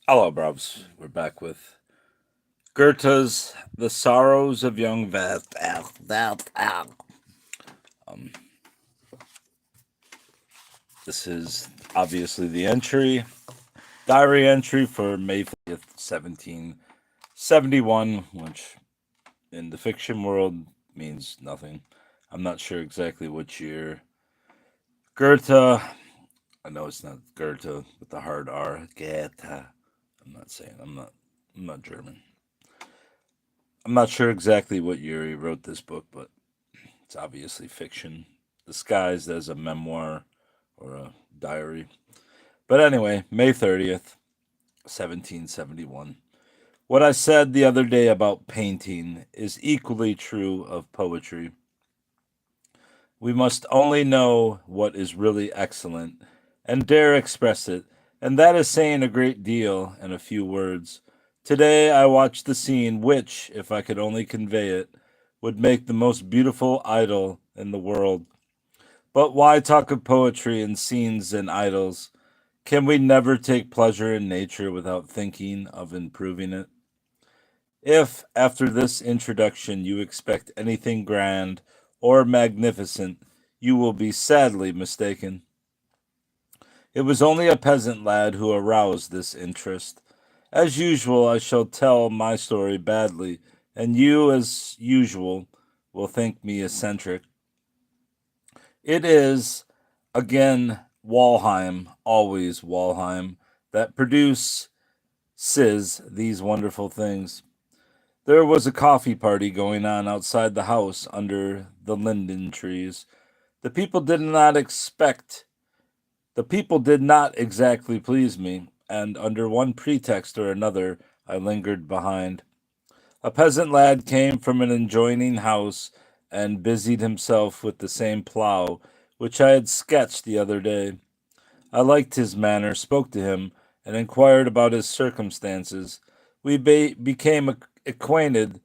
Hello, Brubs. We're back with Goethe's The Sorrows of Young Werther. Um, this is obviously the diary entry for May 30th, 1771, which in the fiction world means nothing. I'm not sure exactly which year. Goethe, I know it's not Goethe with the hard R. Goethe. I'm not German. I'm not sure exactly what year he wrote this book, but it's obviously fiction, disguised as a memoir or a diary. But anyway, May 30th, 1771. What I said the other day about painting is equally true of poetry. We must only know what is really excellent and dare express it, and that is saying a great deal in a few words. Today I watched the scene which, if I could only convey it, would make the most beautiful idyll in the world. But why talk of poetry and scenes and idols? Can we never take pleasure in nature without thinking of improving it? If, after this introduction, you expect anything grand or magnificent, you will be sadly mistaken. It was only a peasant lad who aroused this interest. As usual, I shall tell my story badly, and you, as usual, will think me eccentric. It is, again, Walheim, always Walheim, that produces these wonderful things. There was a coffee party going on outside the house under the linden trees. The people did not expect, the people did not exactly please me, and under one pretext or another, I lingered behind. A peasant lad came from an adjoining house and busied himself with the same plough which I had sketched the other day. I liked his manner, spoke to him, and inquired about his circumstances. We became acquainted,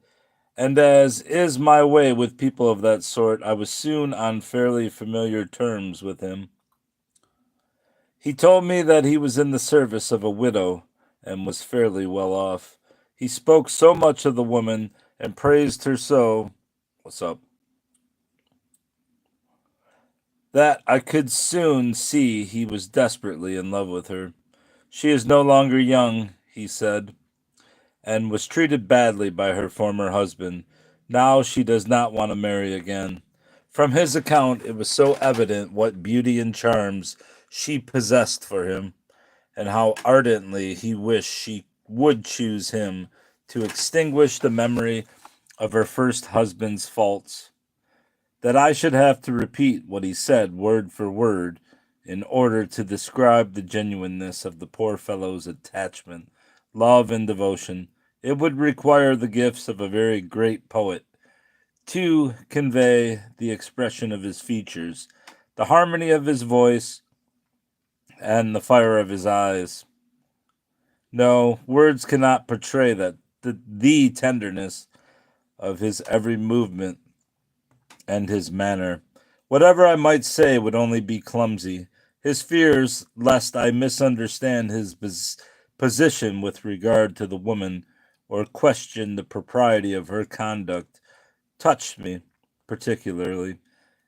and as is my way with people of that sort, I was soon on fairly familiar terms with him. He told me that he was in the service of a widow and was fairly well off. He spoke so much of the woman and praised her so, what's up, that I could soon see he was desperately in love with her. She is no longer young, he said, and was treated badly by her former husband. Now she does not want to marry again. From his account, it was so evident what beauty and charms she possessed for him, and how ardently he wished she would choose him to extinguish the memory of her first husband's faults, that I should have to repeat what he said word for word in order to describe the genuineness of the poor fellow's attachment, love, and devotion. It would require the gifts of a very great poet to convey the expression of his features, the harmony of his voice, and the fire of his eyes. No, words cannot portray the tenderness of his every movement and his manner. Whatever I might say would only be clumsy. His fears lest I misunderstand his position with regard to the woman or question the propriety of her conduct touched me particularly.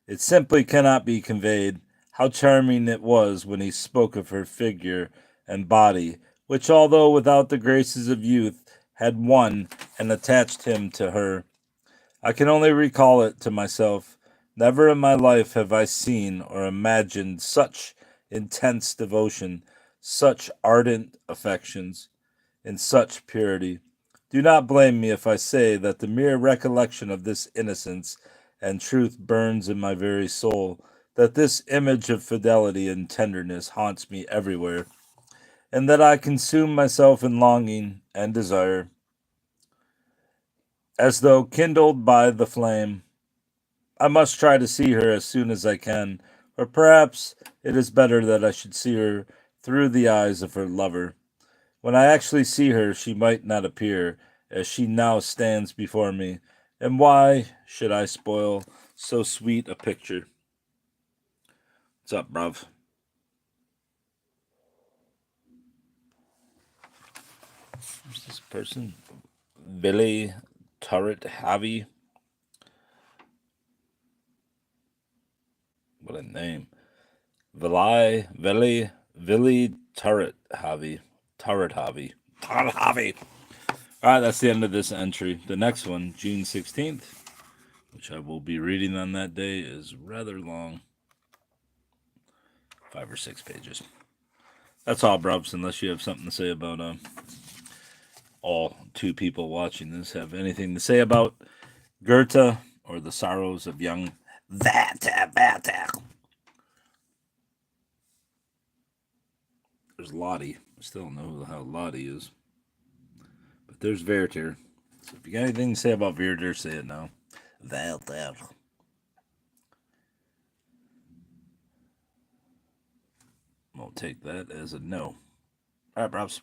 It simply cannot be conveyed how charming it was when he spoke of her figure and body, which, although without the graces of youth, had won and attached him to her. I can only recall it to myself. Never in my life have I seen or imagined such intense devotion, such ardent affections, in such purity. Do not blame me if I say that the mere recollection of this innocence and truth burns in my very soul, that this image of fidelity and tenderness haunts me everywhere, and that I consume myself in longing and desire, as though kindled by the flame. I must try to see her as soon as I can, or perhaps it is better that I should see her through the eyes of her lover. When I actually see her, she might not appear, as she now stands before me, and why should I spoil so sweet a picture? What's up, bruv? this person? Billy Turret Javi. What a name. Vili Turret Javi. Turret Javi. Turret Javi. All right, that's the end of this entry. The next one, June 16th, which I will be reading on that day, is rather long. 5 or 6 pages. That's all, Brubs, unless you have something to say about all 2 people watching this. Have anything to say about Goethe or the sorrows of young Werther? There's Lottie. I still don't know who the hell Lottie is. But there's Werther. So if you got anything to say about Werther, say it now. Werther. We'll take that as a no. All right, Brubs.